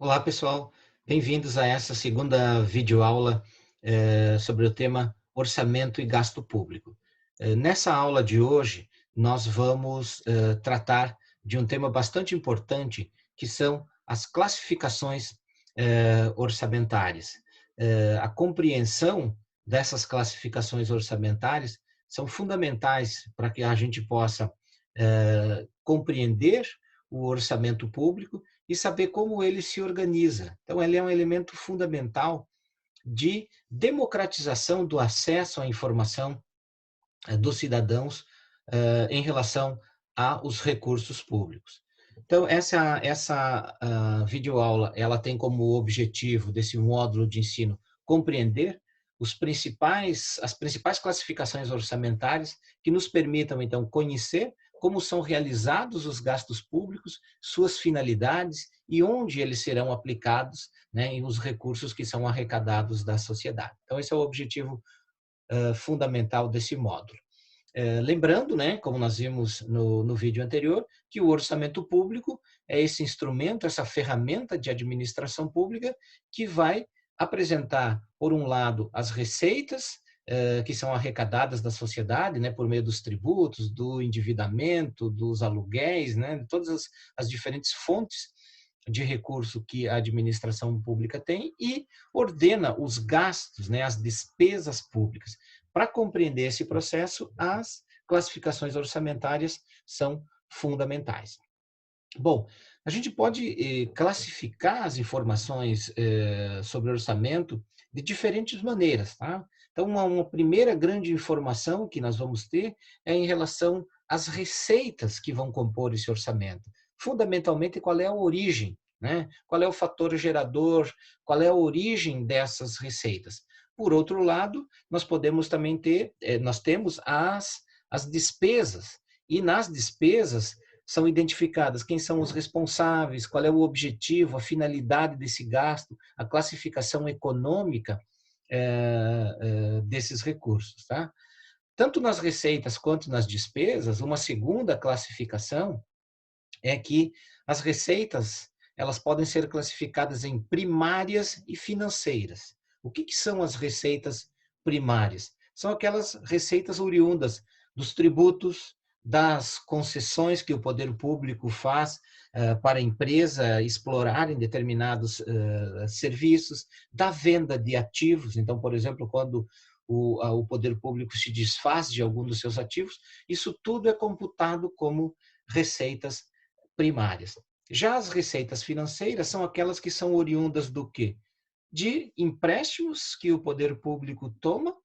Olá, pessoal. Bem-vindos a essa segunda videoaula sobre o tema orçamento e gasto público. Nessa aula de hoje, nós vamos tratar de um tema bastante importante, que são as classificações orçamentárias. A compreensão dessas classificações orçamentárias são fundamentais para que a gente possa compreender o orçamento público e saber como ele se organiza. Então, ele é um elemento fundamental de democratização do acesso à informação dos cidadãos em relação aos recursos públicos. Então, essa videoaula, ela tem como objetivo desse módulo de ensino compreender as principais classificações orçamentárias que nos permitam, então, conhecer como são realizados os gastos públicos, suas finalidades e onde eles serão aplicados, né, e os recursos que são arrecadados da sociedade. Então, esse é o objetivo fundamental desse módulo. Lembrando, né, como nós vimos no vídeo anterior, que o orçamento público é esse instrumento, essa ferramenta de administração pública que vai apresentar, por um lado, as receitas que são arrecadadas da sociedade, né, por meio dos tributos, do endividamento, dos aluguéis, né, todas as diferentes fontes de recurso que a administração pública tem e ordena os gastos, né, as despesas públicas. Para compreender esse processo, as classificações orçamentárias são fundamentais. Bom, a gente pode classificar as informações sobre orçamento de diferentes maneiras, tá? Então, uma primeira grande informação que nós vamos ter é em relação às receitas que vão compor esse orçamento. Fundamentalmente, qual é a origem, né? Qual é o fator gerador, qual é a origem dessas receitas. Por outro lado, nós podemos também ter, nós temos as despesas, e nas despesas são identificadas quem são os responsáveis, qual é o objetivo, a finalidade desse gasto, a classificação econômica desses recursos. Tá? Tanto nas receitas quanto nas despesas, uma segunda classificação é que as receitas elas podem ser classificadas em primárias e financeiras. O que são as receitas primárias? São aquelas receitas oriundas dos tributos, das concessões que o poder público faz para a empresa explorarem determinados serviços, da venda de ativos. Então, por exemplo, quando o poder público se desfaz de algum dos seus ativos, isso tudo é computado como receitas primárias. Já as receitas financeiras são aquelas que são oriundas do quê? De empréstimos que o poder público toma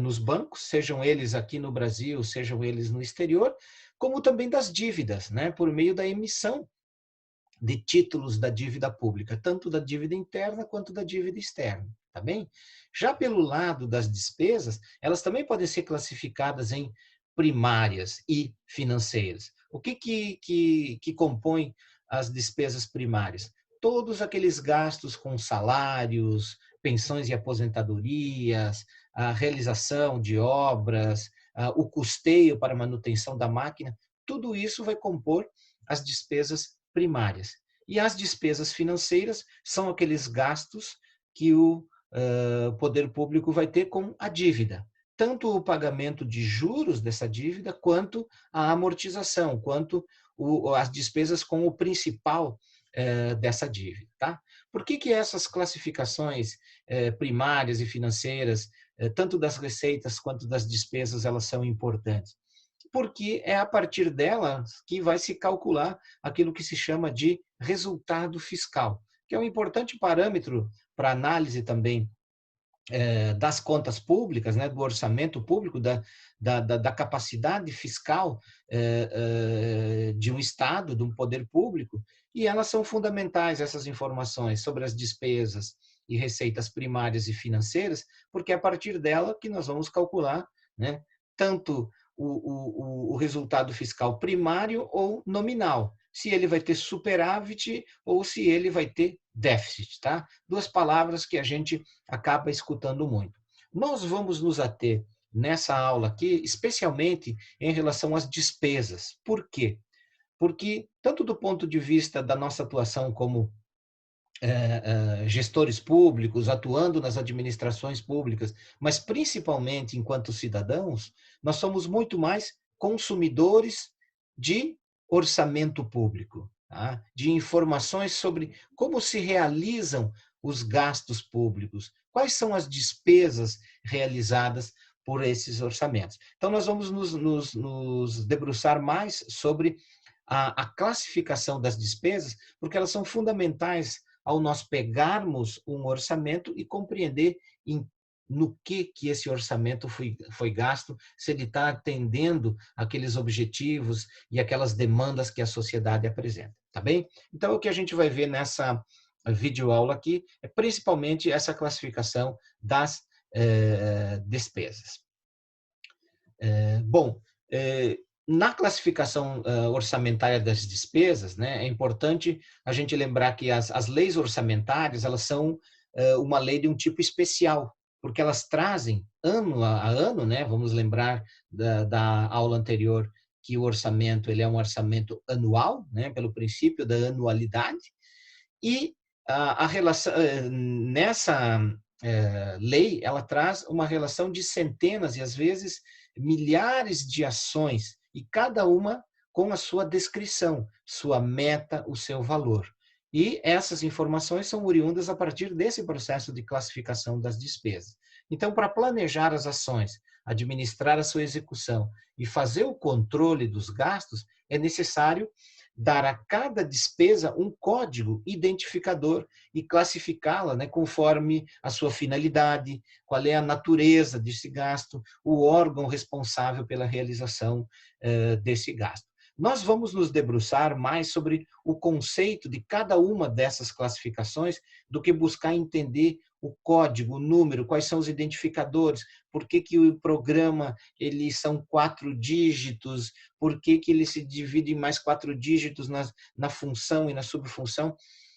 nos bancos, sejam eles aqui no Brasil, sejam eles no exterior, como também das dívidas, né, por meio da emissão de títulos da dívida pública, tanto da dívida interna quanto da dívida externa, tá bem? Já pelo lado das despesas, elas também podem ser classificadas em primárias e financeiras. O que compõe as despesas primárias? Todos aqueles gastos com salários, pensões e aposentadorias, a realização de obras, o custeio para a manutenção da máquina, tudo isso vai compor as despesas primárias. E as despesas financeiras são aqueles gastos que o poder público vai ter com a dívida, tanto o pagamento de juros dessa dívida, quanto a amortização, quanto as despesas com o principal dessa dívida. Tá? Por que essas classificações primárias e financeiras, tanto das receitas quanto das despesas, elas são importantes? Porque é a partir delas que vai se calcular aquilo que se chama de resultado fiscal, que é um importante parâmetro para análise também das contas públicas, né, do orçamento público, da capacidade fiscal de um Estado, de um poder público, e elas são fundamentais, essas informações sobre as despesas e receitas primárias e financeiras, porque é a partir dela que nós vamos calcular, né, tanto o resultado fiscal primário ou nominal, se ele vai ter superávit ou se ele vai ter déficit, tá? Duas palavras que a gente acaba escutando muito. Nós vamos nos ater nessa aula aqui, especialmente em relação às despesas. Por quê? Porque, tanto do ponto de vista da nossa atuação como gestores públicos, atuando nas administrações públicas, mas principalmente enquanto cidadãos, nós somos muito mais consumidores de orçamento público, tá? De informações sobre como se realizam os gastos públicos, quais são as despesas realizadas por esses orçamentos. Então, nós vamos nos debruçar mais sobre a classificação das despesas, porque elas são fundamentais ao nós pegarmos um orçamento e compreender no que esse orçamento foi gasto, se ele está atendendo aqueles objetivos e aquelas demandas que a sociedade apresenta, tá bem? Então, o que a gente vai ver nessa videoaula aqui é principalmente essa classificação das despesas. Bom, na classificação orçamentária das despesas, né, é importante a gente lembrar que as leis orçamentárias, elas são uma lei de um tipo especial, porque elas trazem ano a ano, né, vamos lembrar da aula anterior, que o orçamento ele é um orçamento anual, né, pelo princípio da anualidade, e a relação, nessa lei, ela traz uma relação de centenas e às vezes milhares de ações, e cada uma com a sua descrição, sua meta, o seu valor. E essas informações são oriundas a partir desse processo de classificação das despesas. Então, para planejar as ações, administrar a sua execução e fazer o controle dos gastos, é necessário dar a cada despesa um código identificador e classificá-la, né, conforme a sua finalidade, qual é a natureza desse gasto, o órgão responsável pela realização desse gasto. Nós vamos nos debruçar mais sobre o conceito de cada uma dessas classificações do que buscar entender o código, o número, quais são os identificadores, por que o programa eles são 4 dígitos, por que ele se divide em mais 4 dígitos na função e na subfunção.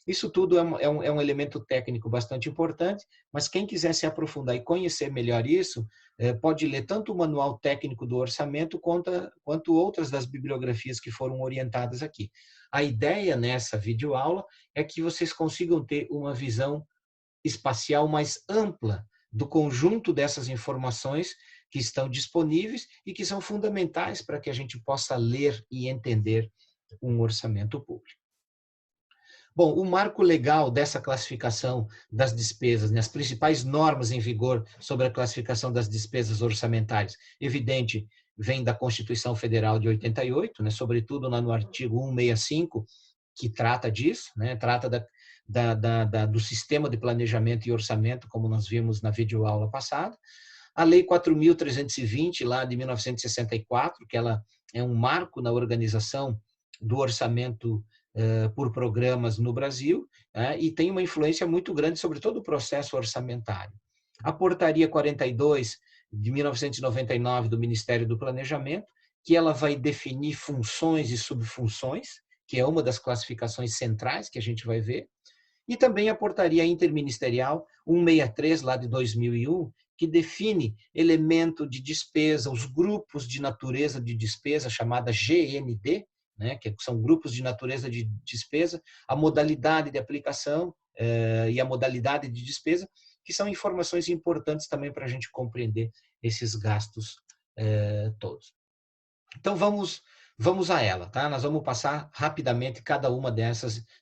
Isso tudo é um elemento técnico bastante importante, mas quem quiser se aprofundar e conhecer melhor isso, pode ler tanto o manual técnico do orçamento quanto outras das bibliografias que foram orientadas aqui. A ideia nessa videoaula é que vocês consigam ter uma visão espacial mais ampla do conjunto dessas informações que estão disponíveis e que são fundamentais para que a gente possa ler e entender um orçamento público. Bom, o marco legal dessa classificação das despesas, né, as principais normas em vigor sobre a classificação das despesas orçamentárias, evidente, vem da Constituição Federal de 88, né, sobretudo lá no artigo 165, que trata disso, né, trata do sistema de planejamento e orçamento, como nós vimos na videoaula passada. A Lei 4.320, lá de 1964, que ela é um marco na organização do orçamento por programas no Brasil, e tem uma influência muito grande sobre todo o processo orçamentário. A Portaria 42, de 1999, do Ministério do Planejamento, que ela vai definir funções e subfunções, que é uma das classificações centrais que a gente vai ver, e também a Portaria Interministerial 163, lá de 2001, que define elemento de despesa, os grupos de natureza de despesa, chamada GND, né, que são grupos de natureza de despesa, a modalidade de aplicação e a modalidade de despesa, que são informações importantes também para a gente compreender esses gastos todos. Então, vamos a ela, tá? Nós vamos passar rapidamente cada uma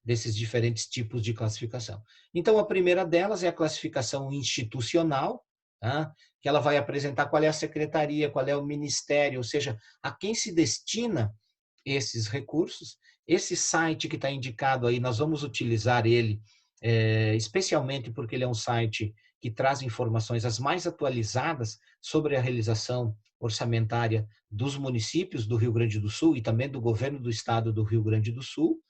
desses diferentes tipos de classificação. Então, a primeira delas é a classificação institucional, tá? Que ela vai apresentar qual é a secretaria, qual é o ministério, ou seja, a quem se destina esses recursos. Esse site que está indicado aí, nós vamos utilizar ele especialmente porque ele é um site que traz informações as mais atualizadas sobre a realização orçamentária dos municípios do Rio Grande do Sul e também do governo do estado do Rio Grande do Sul,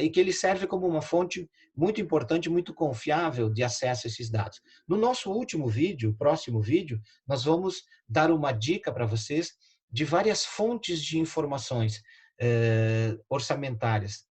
e que ele serve como uma fonte muito importante, muito confiável de acesso a esses dados. No nosso último vídeo, próximo vídeo, nós vamos dar uma dica para vocês de várias fontes de informações orçamentárias,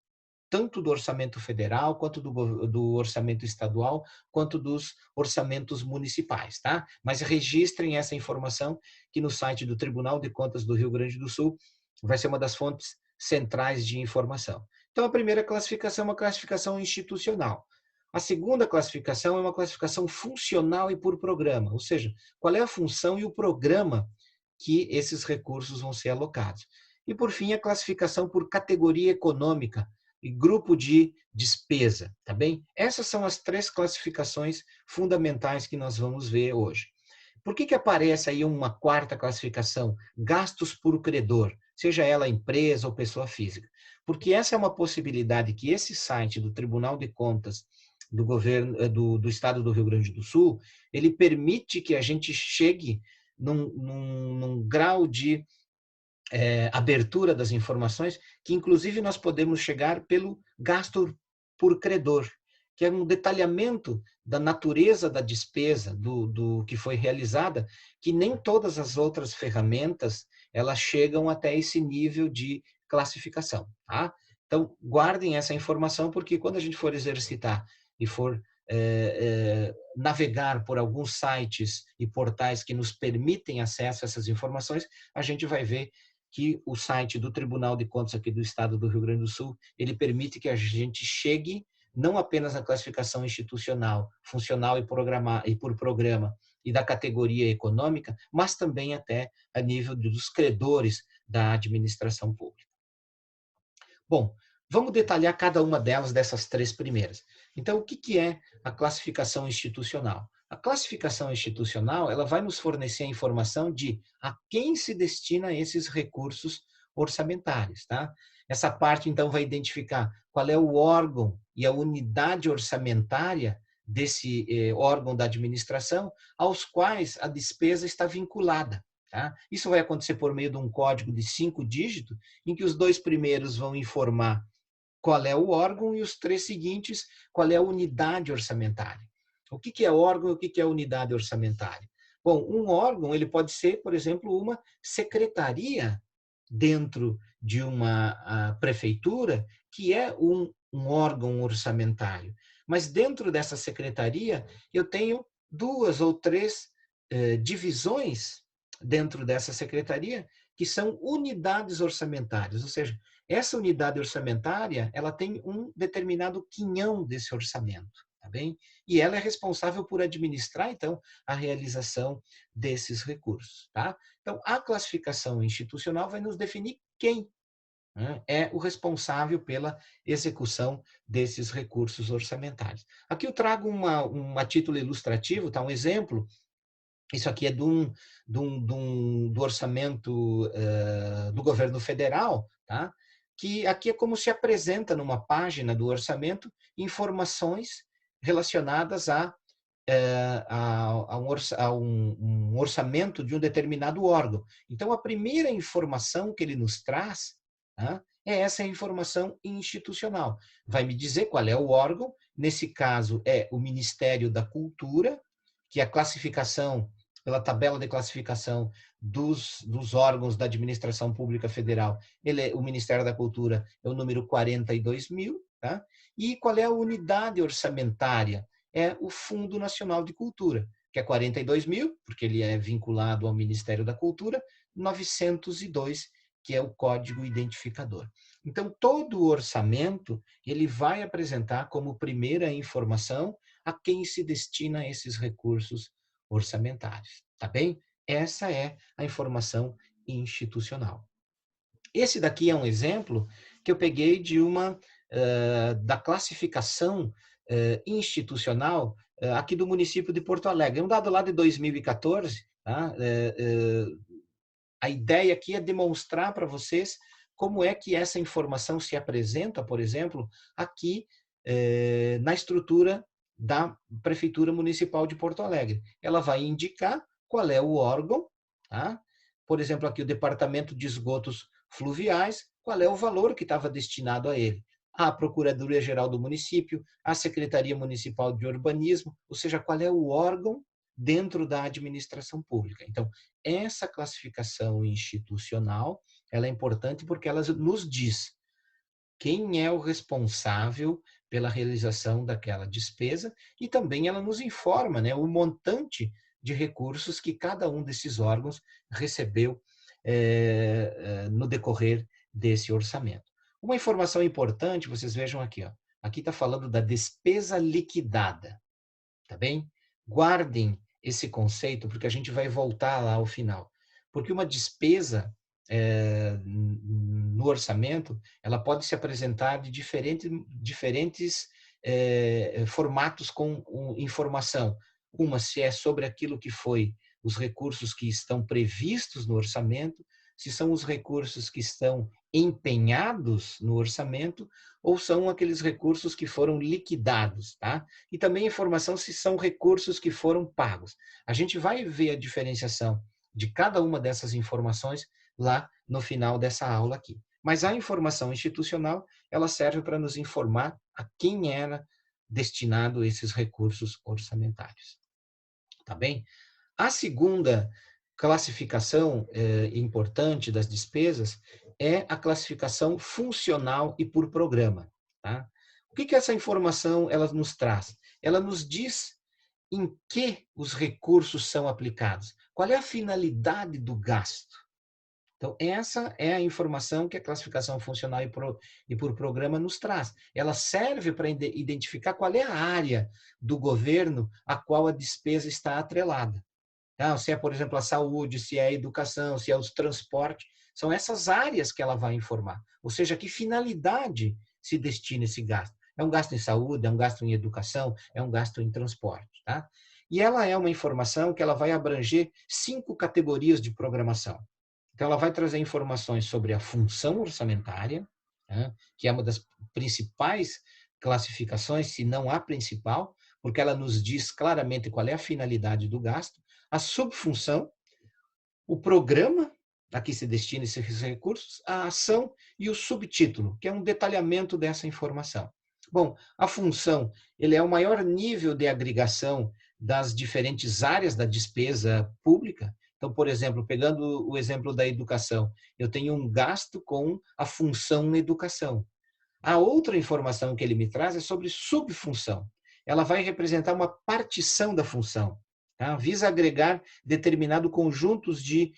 tanto do orçamento federal, quanto do orçamento estadual, quanto dos orçamentos municipais, tá? Mas registrem essa informação que no site do Tribunal de Contas do Rio Grande do Sul vai ser uma das fontes centrais de informação. Então, a primeira classificação é uma classificação institucional. A segunda classificação é uma classificação funcional e por programa, ou seja, qual é a função e o programa que esses recursos vão ser alocados. E, por fim, a classificação por categoria econômica e grupo de despesa, tá bem? Essas são as três classificações fundamentais que nós vamos ver hoje. Por que aparece aí uma quarta classificação, gastos por credor, seja ela empresa ou pessoa física? Porque essa é uma possibilidade que esse site do Tribunal de Contas do governo do estado do Rio Grande do Sul, ele permite que a gente chegue num grau de abertura das informações, que inclusive nós podemos chegar pelo gasto por credor, que é um detalhamento da natureza da despesa do que foi realizada, que nem todas as outras ferramentas elas chegam até esse nível de classificação. Tá? Então, guardem essa informação, porque quando a gente for exercitar e for navegar por alguns sites e portais que nos permitem acesso a essas informações, a gente vai ver que o site do Tribunal de Contas aqui do Estado do Rio Grande do Sul, ele permite que a gente chegue não apenas na classificação institucional, funcional e por programa e da categoria econômica, mas também até a nível dos credores da administração pública. Bom, vamos detalhar cada uma delas, dessas três primeiras. Então, o que é a classificação institucional? A classificação institucional, ela vai nos fornecer a informação de a quem se destina esses recursos orçamentários, tá? Essa parte, então, vai identificar qual é o órgão e a unidade orçamentária desse órgão da administração aos quais a despesa está vinculada. Tá? Isso vai acontecer por meio de um código de 5 dígitos, em que os 2 primeiros vão informar qual é o órgão e os 3 seguintes qual é a unidade orçamentária. O que é órgão e o que é unidade orçamentária? Bom, um órgão ele pode ser, por exemplo, uma secretaria dentro de uma prefeitura, que é um órgão orçamentário. Mas dentro dessa secretaria, eu tenho 2 ou 3 divisões dentro dessa secretaria, que são unidades orçamentárias, ou seja, essa unidade orçamentária, ela tem um determinado quinhão desse orçamento, tá bem? E ela é responsável por administrar, então, a realização desses recursos, tá? Então, a classificação institucional vai nos definir quem, né, é o responsável pela execução desses recursos orçamentários. Aqui eu trago a título ilustrativo, tá? Um exemplo. Isso aqui é do orçamento do governo federal, tá? Que aqui é como se apresenta numa página do orçamento informações relacionadas a um orçamento de um determinado órgão. Então, a primeira informação que ele nos traz, tá, é essa informação institucional. Vai me dizer qual é o órgão, nesse caso é o Ministério da Cultura, que a classificação pela tabela de classificação dos órgãos da administração pública federal, o Ministério da Cultura é o número 42.000, tá? E qual é a unidade orçamentária? É o Fundo Nacional de Cultura, que é 42.000, porque ele é vinculado ao Ministério da Cultura, 902, que é o código identificador. Então, todo o orçamento, ele vai apresentar como primeira informação a quem se destina esses recursos orçamentários, tá bem? Essa é a informação institucional. Esse daqui é um exemplo que eu peguei de da classificação institucional aqui do município de Porto Alegre. É um dado lá de 2014, tá? A ideia aqui é demonstrar para vocês como é que essa informação se apresenta, por exemplo, aqui na estrutura da Prefeitura Municipal de Porto Alegre. Ela vai indicar qual é o órgão, tá? Por exemplo, aqui o Departamento de Esgotos Fluviais, qual é o valor que estava destinado a ele. A Procuradoria-Geral do Município, a Secretaria Municipal de Urbanismo, ou seja, qual é o órgão dentro da administração pública. Então, essa classificação institucional, ela é importante porque ela nos diz quem é o responsável pela realização daquela despesa e também ela nos informa, né, o montante de recursos que cada um desses órgãos recebeu no decorrer desse orçamento. Uma informação importante, vocês vejam aqui, ó, Aqui está falando da despesa liquidada, tá bem? Guardem esse conceito, porque a gente vai voltar lá ao final. Porque uma despesa no orçamento, ela pode se apresentar de diferentes formatos com informação. Uma, se é sobre aquilo que foi os recursos que estão previstos no orçamento, se são os recursos que estão empenhados no orçamento, ou são aqueles recursos que foram liquidados, tá? E também informação se são recursos que foram pagos. A gente vai ver a diferenciação de cada uma dessas informações lá no final dessa aula aqui. Mas a informação institucional, ela serve para nos informar a quem era destinado esses recursos orçamentários. Tá bem? A segunda classificação importante das despesas é a classificação funcional e por programa. Tá? O que essa informação ela nos traz? Ela nos diz em que os recursos são aplicados, qual é a finalidade do gasto. Então, essa é a informação que a classificação funcional e por programa nos traz. Ela serve para identificar qual é a área do governo a qual a despesa está atrelada. Tá? Se é, por exemplo, a saúde, se é a educação, se é o transporte, são essas áreas que ela vai informar. Ou seja, que finalidade se destina esse gasto. É um gasto em saúde, é um gasto em educação, é um gasto em transporte. Tá? E ela é uma informação que ela vai abranger 5 categorias de programação. Então, ela vai trazer informações sobre a função orçamentária, né, que é uma das principais classificações, se não a principal, porque ela nos diz claramente qual é a finalidade do gasto, a subfunção, o programa a que se destina esses recursos, a ação e o subtítulo, que é um detalhamento dessa informação. Bom, a função, ele é o maior nível de agregação das diferentes áreas da despesa pública. Então, por exemplo, pegando o exemplo da educação, eu tenho um gasto com a função educação. A outra informação que ele me traz é sobre subfunção. Ela vai representar uma partição da função, tá? Visa agregar determinado conjuntos de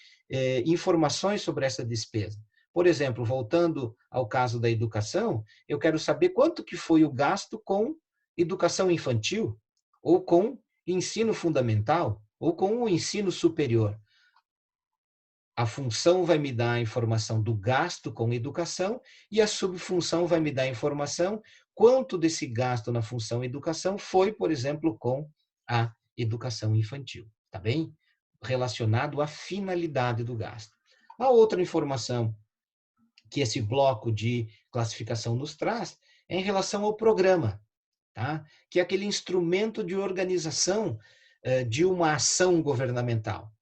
informações sobre essa despesa. Por exemplo, voltando ao caso da educação, eu quero saber quanto que foi o gasto com educação infantil, ou com ensino fundamental, ou com o ensino superior. A função vai me dar a informação do gasto com educação e a subfunção vai me dar a informação quanto desse gasto na função educação foi, por exemplo, com a educação infantil, tá bem? Relacionado à finalidade do gasto. A outra informação que esse bloco de classificação nos traz é em relação ao programa, tá? Que é aquele instrumento de organização de uma ação governamental.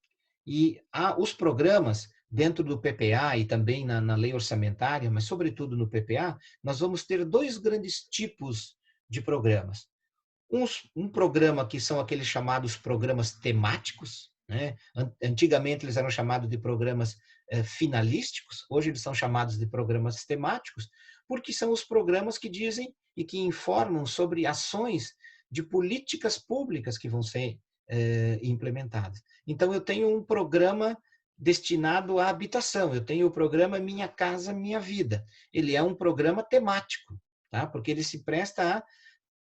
E os programas, dentro do PPA e também na lei orçamentária, mas sobretudo no PPA, nós vamos ter 2 grandes tipos de programas. Um programa que são aqueles chamados programas temáticos, né? Antigamente eles eram chamados de programas finalísticos, hoje eles são chamados de programas temáticos, porque são os programas que dizem e que informam sobre ações de políticas públicas que vão ser implementadas. Então, eu tenho um programa destinado à habitação, eu tenho o programa Minha Casa Minha Vida. Ele é um programa temático, tá? Porque ele se presta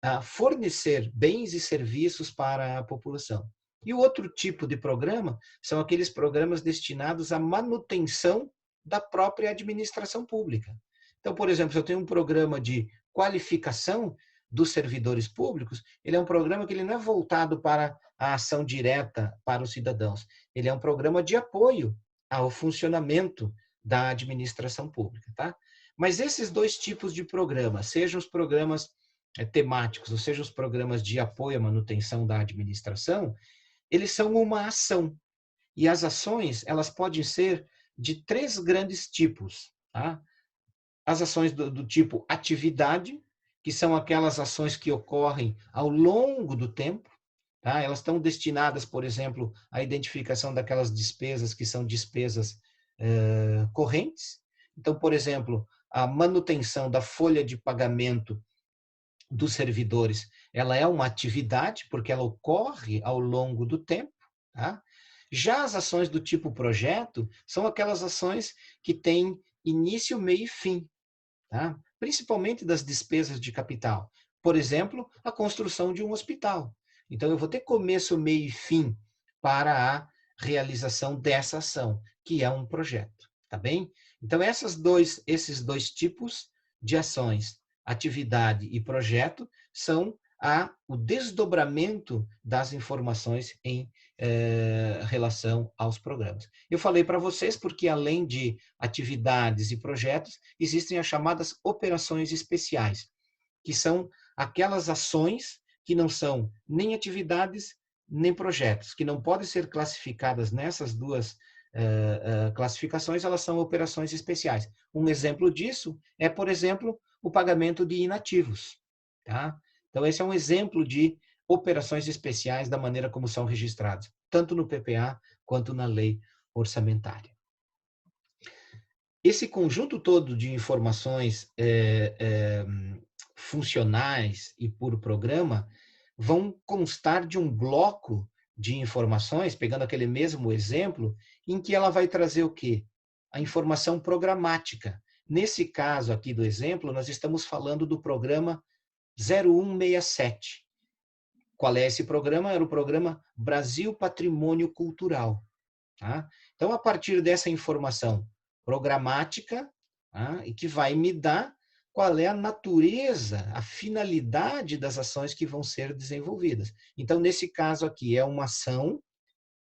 a fornecer bens e serviços para a população. E o outro tipo de programa são aqueles programas destinados à manutenção da própria administração pública. Então, por exemplo, se eu tenho um programa de qualificação dos servidores públicos, ele é um programa que ele não é voltado para a ação direta para os cidadãos. Ele é um programa de apoio ao funcionamento da administração pública, tá? Mas esses 2 tipos de programas, sejam os programas temáticos, ou seja, os programas de apoio à manutenção da administração, eles são uma ação. E as ações, elas podem ser de 3 grandes tipos, tá? As ações do tipo atividade, que são aquelas ações que ocorrem ao longo do tempo, tá? Elas estão destinadas, por exemplo, à identificação daquelas despesas que são despesas correntes. Então, por exemplo, a manutenção da folha de pagamento dos servidores, ela é uma atividade, porque ela ocorre ao longo do tempo, tá? Já as ações do tipo projeto são aquelas ações que têm início, meio e fim, tá? principalmente das despesas de capital. Por exemplo, a construção de um hospital. Então, eu vou ter começo, meio e fim para a realização dessa ação, que é um projeto, tá bem? Então, esses dois tipos de ações, atividade e projeto, são o desdobramento das informações em relação aos programas. Eu falei para vocês porque, além de atividades e projetos, existem as chamadas operações especiais, que são aquelas ações que não são nem atividades nem projetos, que não podem ser classificadas nessas duas classificações, elas são operações especiais. Um exemplo disso é, por exemplo, o pagamento de inativos. Tá? Então, esse é um exemplo de operações especiais da maneira como são registradas, tanto no PPA quanto na lei orçamentária. Esse conjunto todo de informações funcionais e por programa vão constar de um bloco de informações, pegando aquele mesmo exemplo, em que ela vai trazer o quê? A informação programática. Nesse caso aqui do exemplo, nós estamos falando do programa 0167. Qual é esse programa? Era o programa Brasil Patrimônio Cultural. Tá? Então, a partir dessa informação programática, tá? E que vai me dar qual é a natureza, a finalidade das ações que vão ser desenvolvidas. Então, nesse caso aqui, é uma ação,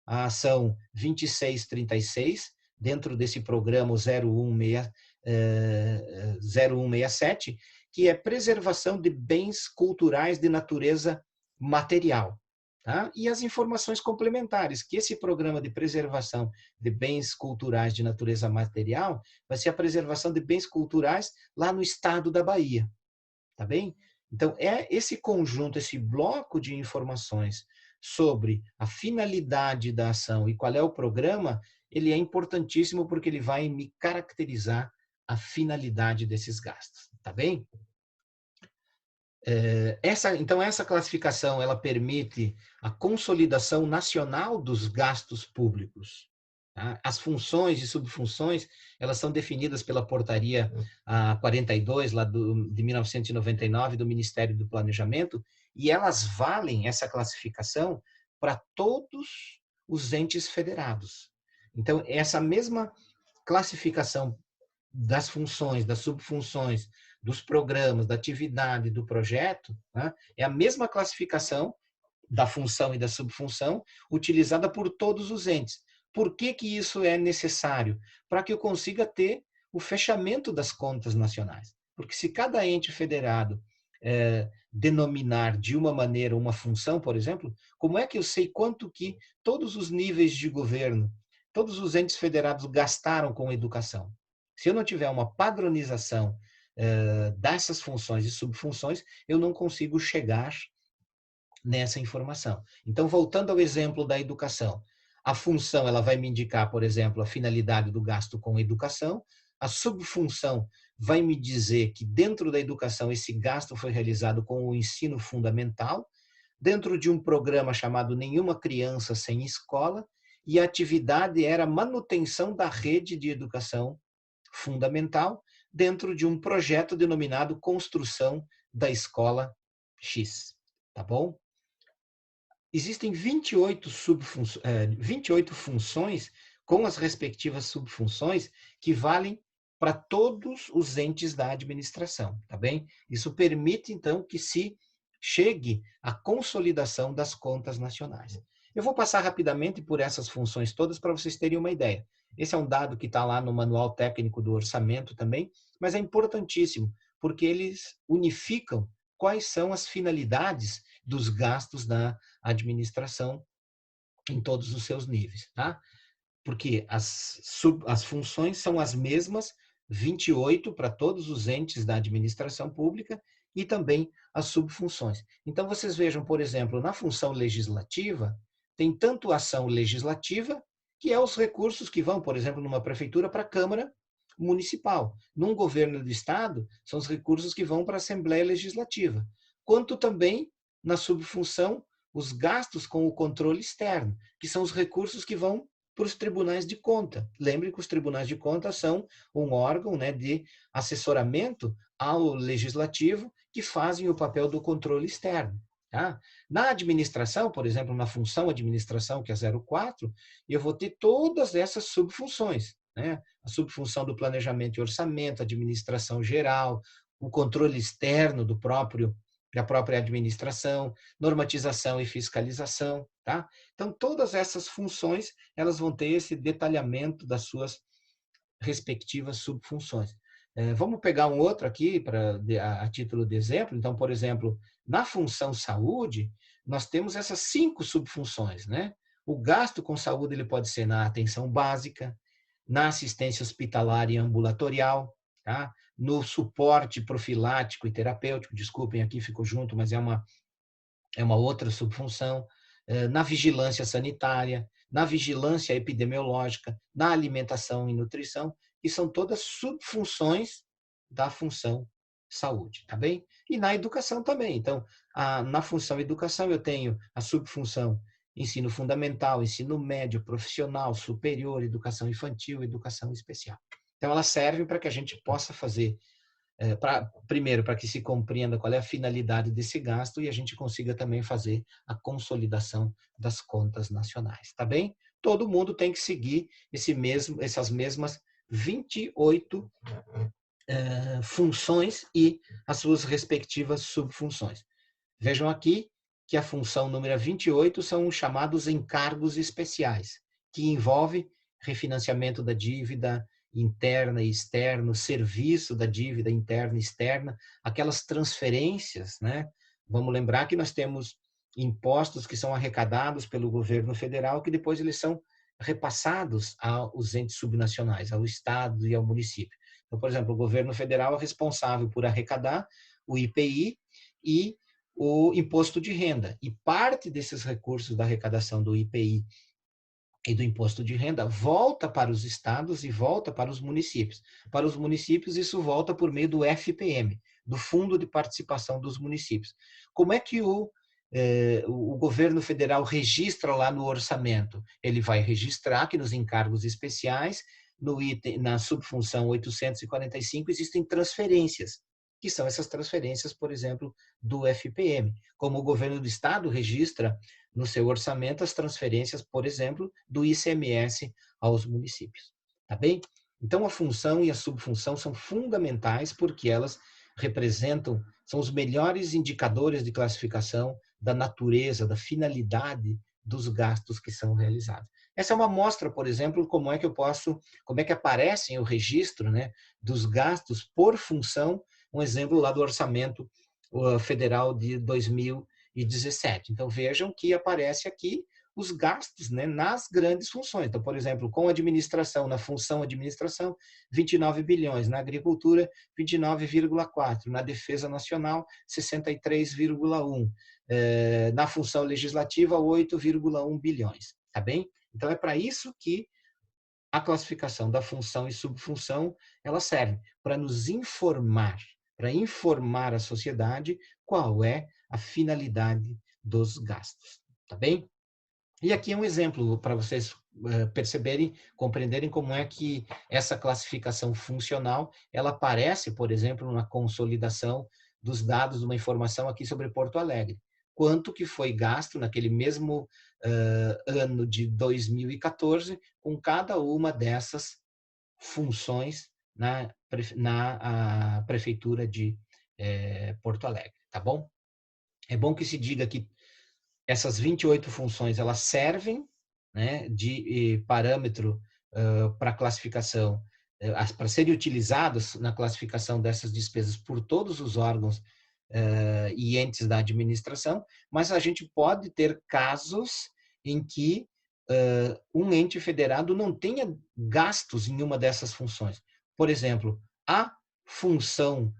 a ação 2636, dentro desse programa 0167, que é preservação de bens culturais de natureza material. Tá? E as informações complementares, que esse programa de preservação de bens culturais de natureza material vai ser a preservação de bens culturais lá no estado da Bahia. Tá bem? Então, é esse conjunto, esse bloco de informações sobre a finalidade da ação e qual é o programa, ele é importantíssimo porque ele vai me caracterizar a finalidade desses gastos. Tá bem? Então, essa classificação ela permite a consolidação nacional dos gastos públicos. Tá? As funções e subfunções elas são definidas pela portaria 42 lá de 1999 do Ministério do Planejamento e elas valem essa classificação para todos os entes federados. Então, essa mesma classificação das funções, das subfunções, dos programas, da atividade, do projeto, né, é a mesma classificação da função e da subfunção utilizada por todos os entes. Por que que isso é necessário? Para que eu consiga ter o fechamento das contas nacionais. Porque se cada ente federado denominar de uma maneira uma função, por exemplo, como é que eu sei quanto que todos os níveis de governo, todos os entes federados gastaram com educação? Se eu não tiver uma padronização dessas funções e subfunções, eu não consigo chegar nessa informação. Então, voltando ao exemplo da educação, a função ela vai me indicar, por exemplo, a finalidade do gasto com educação, a subfunção vai me dizer que dentro da educação esse gasto foi realizado com o ensino fundamental, dentro de um programa chamado Nenhuma Criança Sem Escola, e a atividade era manutenção da rede de educação fundamental dentro de um projeto denominado Construção da Escola X. Tá bom? Existem 28 funções com as respectivas subfunções que valem para todos os entes da administração, tá bem? Isso permite, então, que se chegue à consolidação das contas nacionais. Eu vou passar rapidamente por essas funções todas para vocês terem uma ideia. Esse é um dado que está lá no Manual Técnico do Orçamento também, mas é importantíssimo, porque eles unificam quais são as finalidades dos gastos da administração em todos os seus níveis, tá? Porque as funções são as mesmas, 28 para todos os entes da administração pública e também as subfunções. Então, vocês vejam, por exemplo, na função legislativa, tem tanto a ação legislativa, que é os recursos que vão, por exemplo, numa prefeitura para a Câmara Municipal. Num governo do Estado, são os recursos que vão para a Assembleia Legislativa. Quanto também, na subfunção, os gastos com o controle externo, que são os recursos que vão para os tribunais de conta. Lembre que os tribunais de conta são um órgão, né, de assessoramento ao legislativo que fazem o papel do controle externo. Tá? Na administração, por exemplo, na função administração, que é 04, eu vou ter todas essas subfunções, né? A subfunção do planejamento e orçamento, administração geral, o controle externo da própria administração, normatização e fiscalização, tá? Então, todas essas funções, elas vão ter esse detalhamento das suas respectivas subfunções. Vamos pegar um outro aqui a título de exemplo. Então, por exemplo, na função saúde, nós temos essas 5 subfunções, né? O gasto com saúde ele pode ser na atenção básica, na assistência hospitalar e ambulatorial, tá? No suporte profilático e terapêutico, desculpem, aqui ficou junto, mas é uma outra subfunção, na vigilância sanitária, na vigilância epidemiológica, na alimentação e nutrição, que são todas subfunções da função saúde, tá bem? E na educação também. Então, na função educação eu tenho a subfunção ensino fundamental, ensino médio, profissional, superior, educação infantil, educação especial. Então, elas servem para que a gente possa fazer primeiro, para que se compreenda qual é a finalidade desse gasto e a gente consiga também fazer a consolidação das contas nacionais, tá bem? Todo mundo tem que seguir essas mesmas 28 funções e as suas respectivas subfunções. Vejam aqui que a função número 28 são os chamados encargos especiais, que envolve refinanciamento da dívida interna e externa, serviço da dívida interna e externa, aquelas transferências, né? Vamos lembrar que nós temos impostos que são arrecadados pelo governo federal, que depois eles são repassados aos entes subnacionais, ao estado e ao município. Então, por exemplo, o governo federal é responsável por arrecadar o IPI e o imposto de renda. E parte desses recursos da arrecadação do IPI e do imposto de renda volta para os estados e volta para os municípios. Para os municípios, isso volta por meio do FPM, do Fundo de Participação dos Municípios. Como é que o governo federal registra lá no orçamento? Ele vai registrar que nos encargos especiais, na subfunção 845, existem transferências, que são essas transferências, por exemplo, do FPM. Como o governo do estado registra no seu orçamento as transferências, por exemplo, do ICMS aos municípios. Tá bem? Então, a função e a subfunção são fundamentais porque elas são os melhores indicadores de classificação da natureza, da finalidade dos gastos que são realizados. Essa é uma amostra, por exemplo, como é que aparecem o registro, né, dos gastos por função, um exemplo lá do orçamento federal de 2017. Então, vejam que aparece aqui os gastos, né, nas grandes funções. Então, por exemplo, com administração, na função administração, 29 bilhões, na agricultura, 29,4, na defesa nacional, 63,1, na função legislativa, 8,1 bilhões, tá bem? Então, é para isso que a classificação da função e subfunção, ela serve para nos informar, para informar a sociedade qual é a finalidade dos gastos, tá bem? E aqui é um exemplo para vocês perceberem, compreenderem como é que essa classificação funcional, ela aparece, por exemplo, na consolidação dos dados de uma informação aqui sobre Porto Alegre. Quanto que foi gasto naquele mesmo ano de 2014 com cada uma dessas funções na Prefeitura de Porto Alegre, tá bom? É bom que se diga que essas 28 funções, elas servem, né, de parâmetro para classificação, para serem utilizadas na classificação dessas despesas por todos os órgãos e entes da administração, mas a gente pode ter casos em que um ente federado não tenha gastos em uma dessas funções. Por exemplo, a função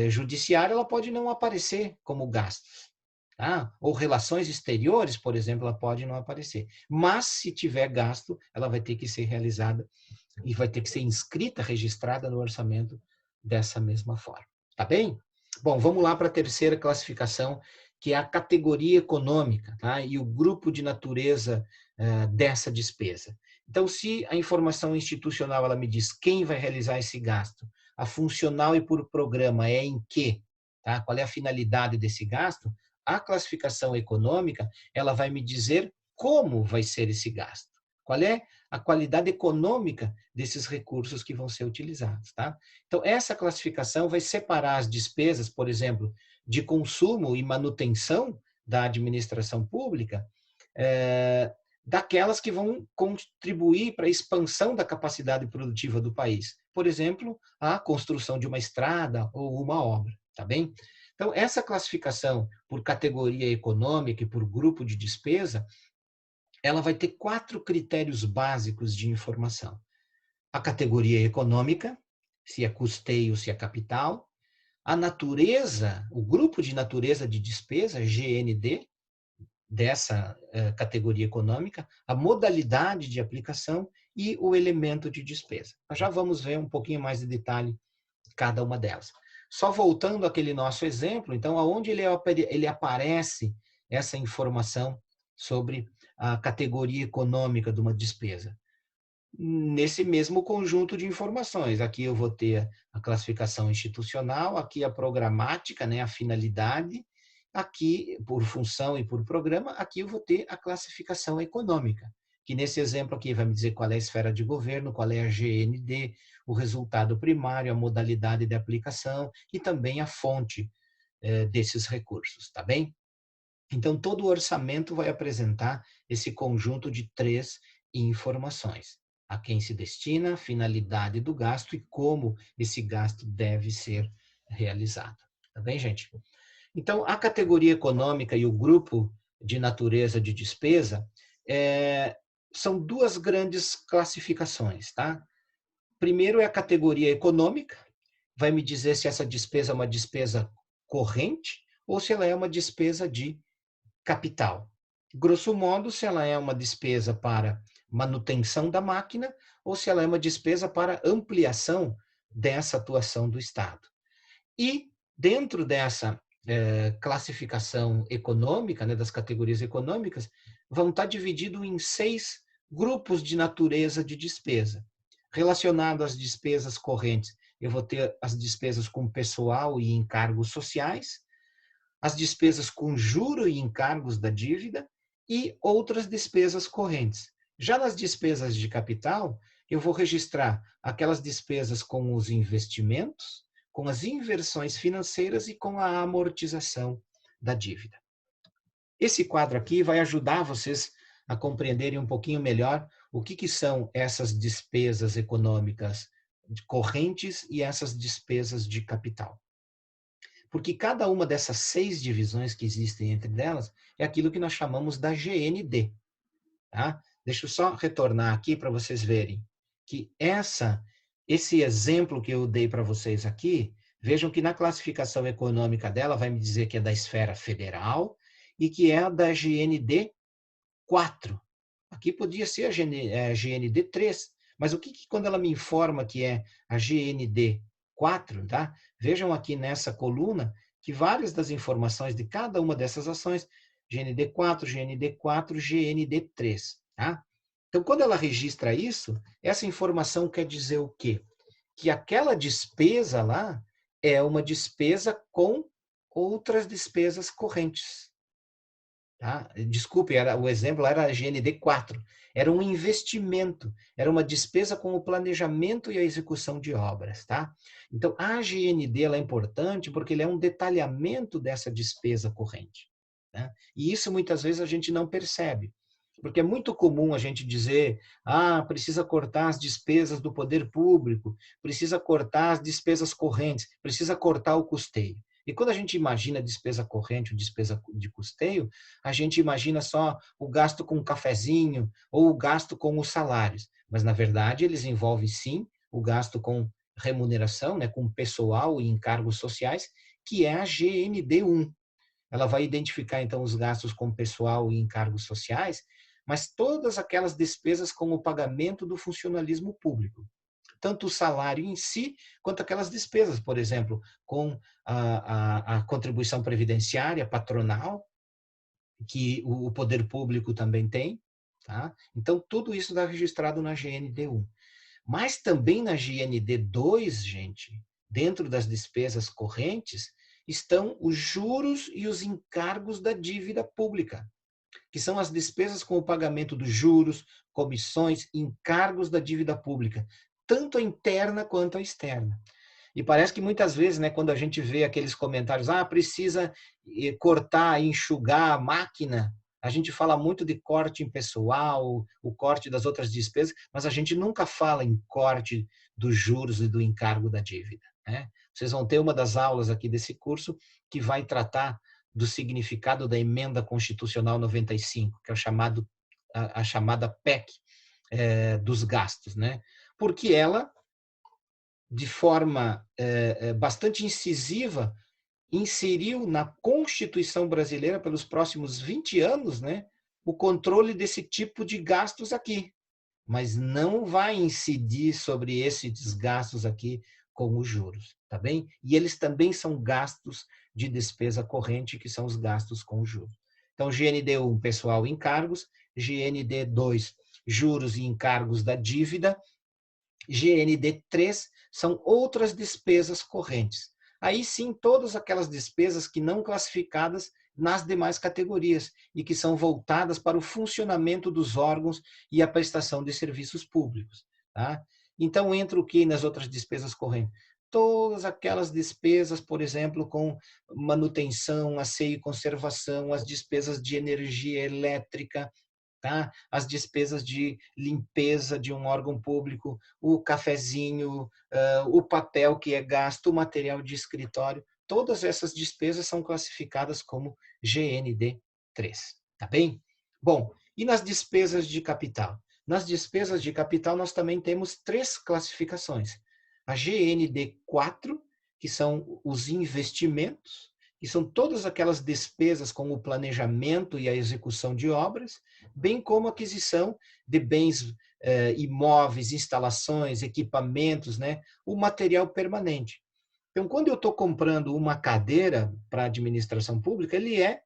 judiciária, ela pode não aparecer como gastos. Tá? Ou relações exteriores, por exemplo, ela pode não aparecer. Mas, se tiver gasto, ela vai ter que ser realizada e vai ter que ser inscrita, registrada no orçamento dessa mesma forma. Tá bem? Bom, vamos lá para a terceira classificação, que é a categoria econômica, tá? E o grupo de natureza dessa despesa. Então, se a informação institucional ela me diz quem vai realizar esse gasto, a funcional e por programa é em quê, tá? Qual é a finalidade desse gasto? A classificação econômica, ela vai me dizer como vai ser esse gasto. Qual é a qualidade econômica desses recursos que vão ser utilizados, tá? Então, essa classificação vai separar as despesas, por exemplo, de consumo e manutenção da administração pública, daquelas que vão contribuir para a expansão da capacidade produtiva do país. Por exemplo, a construção de uma estrada ou uma obra, tá bem? Então, essa classificação por categoria econômica e por grupo de despesa, ela vai ter 4 critérios básicos de informação. A categoria econômica, se é custeio, se é capital, a natureza, o grupo de natureza de despesa, GND, dessa categoria econômica, a modalidade de aplicação e o elemento de despesa. Nós já vamos ver um pouquinho mais de detalhe cada uma delas. Só voltando àquele nosso exemplo, então, aonde ele aparece essa informação sobre a categoria econômica de uma despesa? Nesse mesmo conjunto de informações. Aqui eu vou ter a classificação institucional, aqui a programática, né, a finalidade, aqui por função e por programa, aqui eu vou ter a classificação econômica, que nesse exemplo aqui vai me dizer qual é a esfera de governo, qual é a GND, o resultado primário, a modalidade de aplicação e também a fonte desses recursos, tá bem? Então, todo o orçamento vai apresentar esse conjunto de 3 informações: a quem se destina, a finalidade do gasto e como esse gasto deve ser realizado. Tá bem, gente? Então, a categoria econômica e o grupo de natureza de despesa são 2 grandes classificações, tá? Primeiro é a categoria econômica, vai me dizer se essa despesa é uma despesa corrente ou se ela é uma despesa de capital. Grosso modo, se ela é uma despesa para manutenção da máquina ou se ela é uma despesa para ampliação dessa atuação do Estado. E dentro dessa classificação econômica, né, das categorias econômicas, vão estar divididos em 6 grupos de natureza de despesa. Relacionado às despesas correntes, eu vou ter as despesas com pessoal e encargos sociais, as despesas com juro e encargos da dívida e outras despesas correntes. Já nas despesas de capital, eu vou registrar aquelas despesas com os investimentos, com as inversões financeiras e com a amortização da dívida. Esse quadro aqui vai ajudar vocês a compreenderem um pouquinho melhor o que são essas despesas econômicas correntes e essas despesas de capital. Porque cada uma dessas 6 divisões que existem entre elas é aquilo que nós chamamos da GND. Tá? Deixa eu só retornar aqui para vocês verem que esse exemplo que eu dei para vocês aqui, vejam que na classificação econômica dela vai me dizer que é da esfera federal e que é da GND 4. Aqui podia ser a GND 3, mas o que quando ela me informa que é a GND 4, tá? Vejam aqui nessa coluna que várias das informações de cada uma dessas ações, GND 4, GND 4, GND 3, tá? Então, quando ela registra isso, essa informação quer dizer o quê? Que aquela despesa lá é uma despesa com outras despesas correntes. Tá? Desculpe, o exemplo era a GND 4. Era um investimento, era uma despesa com o planejamento e a execução de obras. Tá? Então, a GND ela é importante porque ele é um detalhamento dessa despesa corrente. Né? E isso muitas vezes a gente não percebe. Porque é muito comum a gente dizer, precisa cortar as despesas do poder público, precisa cortar as despesas correntes, precisa cortar o custeio. E quando a gente imagina despesa corrente ou despesa de custeio, a gente imagina só o gasto com o cafezinho ou o gasto com os salários. Mas, na verdade, eles envolvem, sim, o gasto com remuneração, né, com pessoal e encargos sociais, que é a GND1. Ela vai identificar, então, os gastos com pessoal e encargos sociais, mas todas aquelas despesas com o pagamento do funcionalismo público. Tanto o salário em si, quanto aquelas despesas, por exemplo, com a contribuição previdenciária patronal, que o poder público também tem, tá? Então, tudo isso está registrado na GND1. Mas também na GND2, gente, dentro das despesas correntes, estão os juros e os encargos da dívida pública, que são as despesas com o pagamento dos juros, comissões, encargos da dívida pública, tanto a interna quanto a externa. E parece que muitas vezes, né, quando a gente vê aqueles comentários, precisa cortar, enxugar a máquina, a gente fala muito de corte em pessoal, o corte das outras despesas, mas a gente nunca fala em corte dos juros e do encargo da dívida, né? Vocês vão ter uma das aulas aqui desse curso que vai tratar do significado da Emenda Constitucional 95, que é a chamada PEC dos gastos, né? Porque ela, de forma bastante incisiva, inseriu na Constituição brasileira, pelos próximos 20 anos, né, o controle desse tipo de gastos aqui. Mas não vai incidir sobre esses gastos aqui com os juros, tá bem? E eles também são gastos de despesa corrente, que são os gastos com juros. Então, GND1, pessoal, encargos, GND2, juros e encargos da dívida, GND3 são outras despesas correntes. Aí sim, todas aquelas despesas que não classificadas nas demais categorias e que são voltadas para o funcionamento dos órgãos e a prestação de serviços públicos. Tá? Então, entra o que nas outras despesas correntes? Todas aquelas despesas, por exemplo, com manutenção, asseio e conservação, as despesas de energia elétrica, tá? As despesas de limpeza de um órgão público, o cafezinho, o papel que é gasto, o material de escritório, todas essas despesas são classificadas como GND3, tá bem? Bom, e nas despesas de capital? Nas despesas de capital nós também temos 3 classificações. A GND4, que são os investimentos, que são todas aquelas despesas com o planejamento e a execução de obras, bem como a aquisição de bens imóveis, instalações, equipamentos, né, o material permanente. Então, quando eu estou comprando uma cadeira para a administração pública, ele é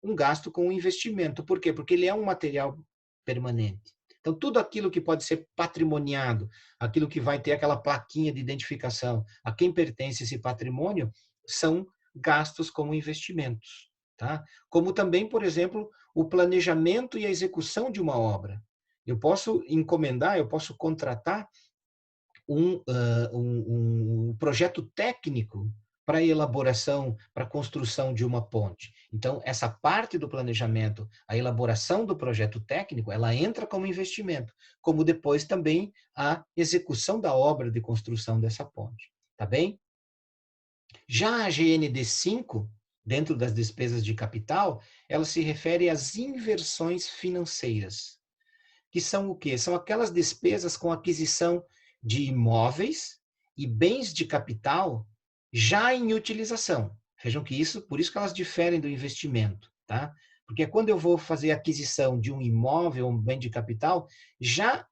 um gasto com investimento. Por quê? Porque ele é um material permanente. Então, tudo aquilo que pode ser patrimoniado, aquilo que vai ter aquela plaquinha de identificação, a quem pertence esse patrimônio, são gastos como investimentos. Tá? Como também, por exemplo, o planejamento e a execução de uma obra. Eu posso encomendar, eu posso contratar um projeto técnico para a elaboração, para a construção de uma ponte. Então, essa parte do planejamento, a elaboração do projeto técnico, ela entra como investimento, como depois também a execução da obra de construção dessa ponte. Tá bem? Já a GND5, dentro das despesas de capital, ela se refere às inversões financeiras, que são o quê? São aquelas despesas com aquisição de imóveis e bens de capital já em utilização. Vejam que por isso que elas diferem do investimento, tá? Porque quando eu vou fazer a aquisição de um imóvel, um bem de capital, já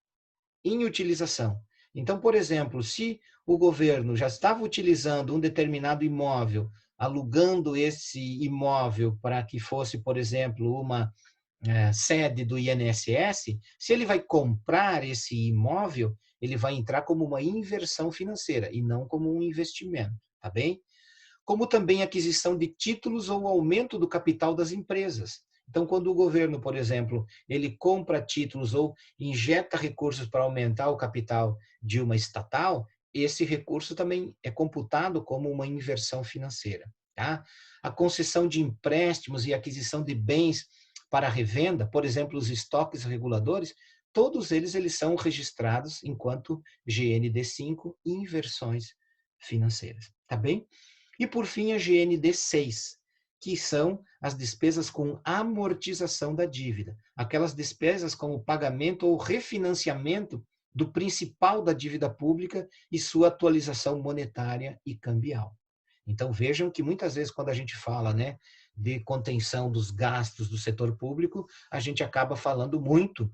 em utilização. Então, por exemplo, se o governo já estava utilizando um determinado imóvel, alugando esse imóvel para que fosse, por exemplo, uma sede do INSS, se ele vai comprar esse imóvel, ele vai entrar como uma inversão financeira e não como um investimento, tá bem? Como também aquisição de títulos ou aumento do capital das empresas. Então, quando o governo, por exemplo, ele compra títulos ou injeta recursos para aumentar o capital de uma estatal, esse recurso também é computado como uma inversão financeira. Tá? A concessão de empréstimos e aquisição de bens para revenda, por exemplo, os estoques reguladores, todos eles são registrados enquanto GND5 inversões financeiras. Tá bem? E, por fim, a GND6, que são as despesas com amortização da dívida, aquelas despesas como pagamento ou refinanciamento do principal da dívida pública e sua atualização monetária e cambial. Então, vejam que muitas vezes, quando a gente fala, né, de contenção dos gastos do setor público, a gente acaba falando muito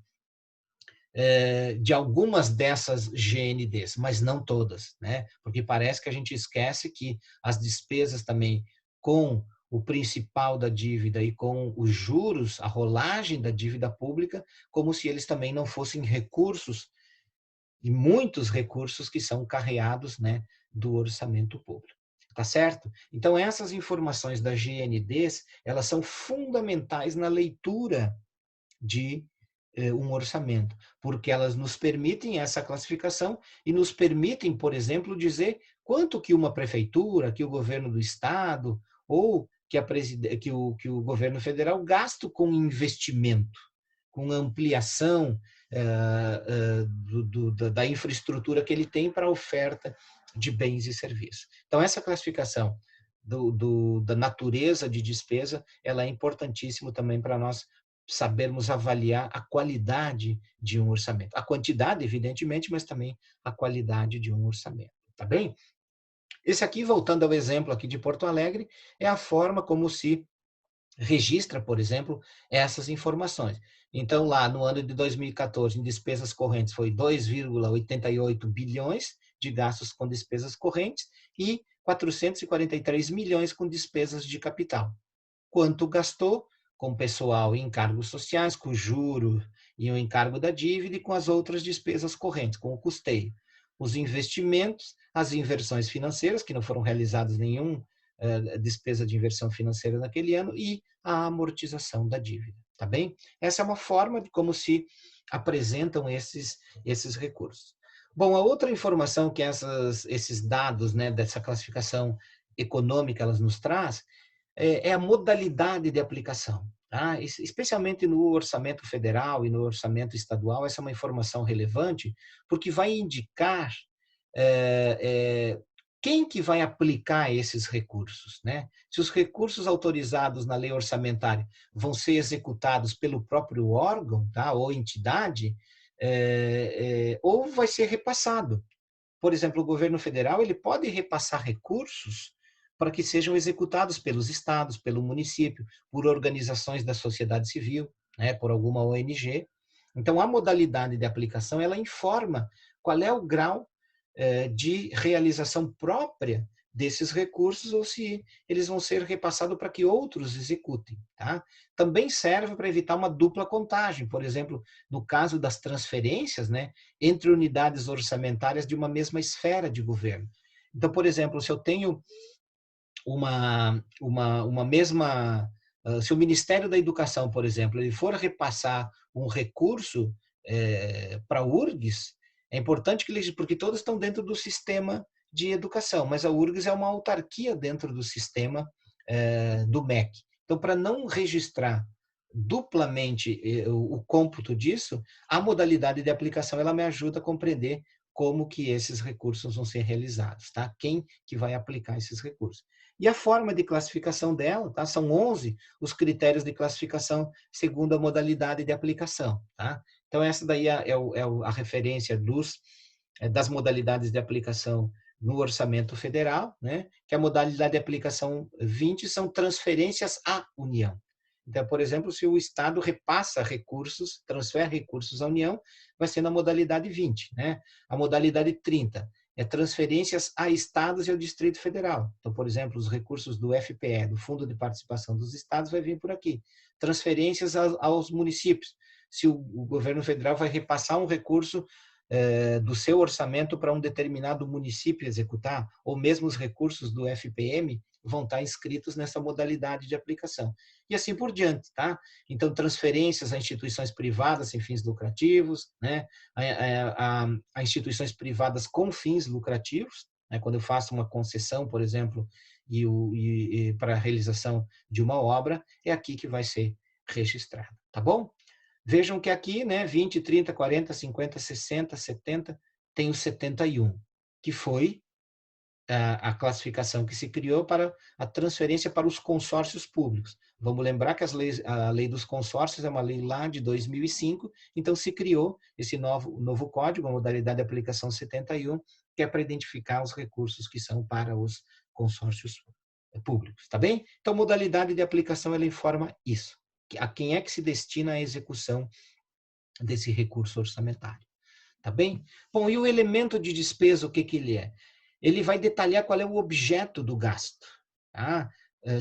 de algumas dessas GNDs, mas não todas, né? Porque parece que a gente esquece que as despesas também com o principal da dívida e com os juros, a rolagem da dívida pública, como se eles também não fossem recursos, e muitos recursos que são carreados, né, do orçamento público. Tá certo? Então, essas informações das GNDs, elas são fundamentais na leitura de um orçamento, porque elas nos permitem essa classificação e nos permitem, por exemplo, dizer quanto que uma prefeitura, que o governo do estado ou que o governo federal gasta com investimento, com ampliação da infraestrutura que ele tem para a oferta de bens e serviços. Então, essa classificação da natureza de despesa, ela é importantíssima também para nós sabermos avaliar a qualidade de um orçamento. A quantidade, evidentemente, mas também a qualidade de um orçamento. Tá bem? Esse aqui, voltando ao exemplo aqui de Porto Alegre, é a forma como se registra, por exemplo, essas informações. Então, lá no ano de 2014, em despesas correntes, foi 2,88 bilhões de gastos com despesas correntes e 443 milhões com despesas de capital. Quanto gastou com pessoal e encargos sociais, com o juro e o encargo da dívida e com as outras despesas correntes, com o custeio. Os investimentos, as inversões financeiras, que não foram realizadas nenhuma despesa de inversão financeira naquele ano, e a amortização da dívida, tá bem? Essa é uma forma de como se apresentam esses recursos. Bom, a outra informação que esses dados, né, dessa classificação econômica elas nos traz é a modalidade de aplicação. Tá? Especialmente no orçamento federal e no orçamento estadual, essa é uma informação relevante, porque vai indicar quem que vai aplicar esses recursos, né? Se os recursos autorizados na lei orçamentária vão ser executados pelo próprio órgão, tá? Ou entidade, ou vai ser repassado. Por exemplo, o governo federal ele pode repassar recursos para que sejam executados pelos estados, pelo município, por organizações da sociedade civil, né, por alguma ONG. Então, a modalidade de aplicação ela informa qual é o grau de realização própria desses recursos ou se eles vão ser repassados para que outros executem. Tá? Também serve para evitar uma dupla contagem, por exemplo, no caso das transferências, né, entre unidades orçamentárias de uma mesma esfera de governo. Então, por exemplo, se eu tenho uma mesma... Se o Ministério da Educação, por exemplo, ele for repassar um recurso para a URGS, é importante que eles, porque todos estão dentro do sistema de educação, mas a URGS é uma autarquia dentro do sistema do MEC. Então, para não registrar duplamente o cômputo disso, a modalidade de aplicação ela me ajuda a compreender como que esses recursos vão ser realizados, tá? Quem que vai aplicar esses recursos. E a forma de classificação dela, tá? São 11 os critérios de classificação segundo a modalidade de aplicação, tá? Então, essa daí é a referência das modalidades de aplicação no orçamento federal, né? Que a modalidade de aplicação 20 são transferências à União. Então, por exemplo, se o Estado repassa recursos, transfere recursos à União, vai ser na modalidade 20, né? A modalidade 30 é transferências a estados e ao Distrito Federal. Então, por exemplo, os recursos do FPE, do Fundo de Participação dos Estados, vai vir por aqui. Transferências aos municípios. Se o governo federal vai repassar um recurso do seu orçamento para um determinado município executar, ou mesmo os recursos do FPM vão estar inscritos nessa modalidade de aplicação. E assim por diante, tá? Então, transferências a instituições privadas sem fins lucrativos, né? A instituições privadas com fins lucrativos, né? Quando eu faço uma concessão, por exemplo, e para a realização de uma obra, é aqui que vai ser registrado, tá bom? Vejam que aqui, né, 20, 30, 40, 50, 60, 70, tem o 71, que foi a classificação que se criou para a transferência para os consórcios públicos. Vamos lembrar que a lei dos consórcios é uma lei lá de 2005, então se criou esse novo código, a modalidade de aplicação 71, que é para identificar os recursos que são para os consórcios públicos, tá bem? Então, modalidade de aplicação, ela informa isso. A quem é que se destina a execução desse recurso orçamentário. Tá bem? Bom, e o elemento de despesa, o que que ele é? Ele vai detalhar qual é o objeto do gasto. Tá?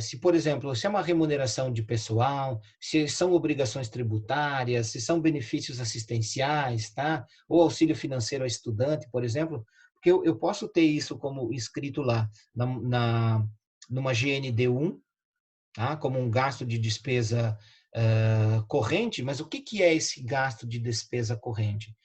Se, por exemplo, se é uma remuneração de pessoal, se são obrigações tributárias, se são benefícios assistenciais, tá? Ou auxílio financeiro ao estudante, por exemplo, porque eu posso ter isso como escrito lá numa GND1, tá? Como um gasto de despesa corrente, mas o que é esse gasto de despesa corrente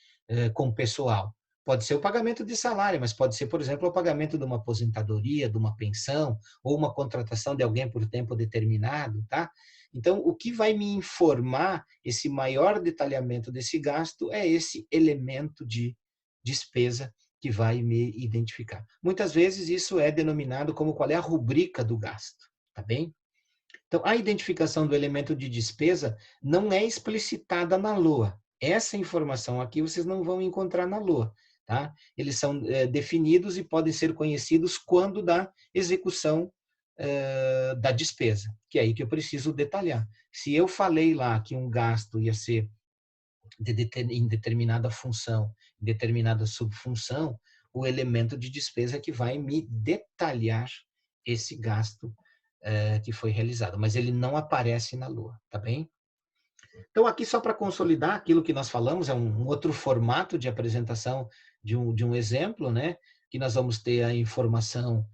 com o pessoal? Pode ser o pagamento de salário, mas pode ser, por exemplo, o pagamento de uma aposentadoria, de uma pensão, ou uma contratação de alguém por tempo determinado, tá? Então, o que vai me informar esse maior detalhamento desse gasto é esse elemento de despesa que vai me identificar. Muitas vezes isso é denominado como qual é a rubrica do gasto, tá bem? Então, a identificação do elemento de despesa não é explicitada na LOA. Essa informação aqui vocês não vão encontrar na LOA. Tá? Eles são definidos e podem ser conhecidos quando da execução da despesa, que é aí que eu preciso detalhar. Se eu falei lá que um gasto ia ser em determinada função, em determinada subfunção, o elemento de despesa é que vai me detalhar esse gasto que foi realizado, mas ele não aparece na LOA, tá bem? Então, aqui só para consolidar aquilo que nós falamos, é um outro formato de apresentação de um exemplo, né? Que nós vamos ter a informação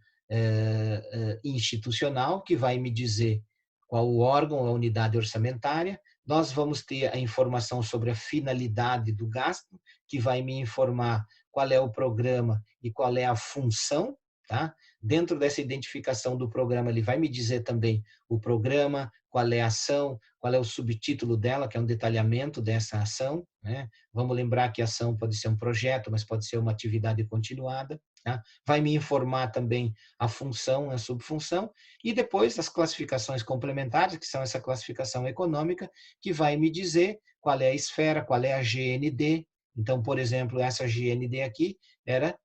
institucional, que vai me dizer qual o órgão, a unidade orçamentária. Nós vamos ter a informação sobre a finalidade do gasto, que vai me informar qual é o programa e qual é a função, tá? Dentro dessa identificação do programa, ele vai me dizer também o programa, qual é a ação, qual é o subtítulo dela, que é um detalhamento dessa ação, né? Vamos lembrar que a ação pode ser um projeto, mas pode ser uma atividade continuada, tá? Vai me informar também a função, a subfunção, e depois as classificações complementares, que são essa classificação econômica, que vai me dizer qual é a esfera, qual é a GND. Então, por exemplo, essa GND aqui era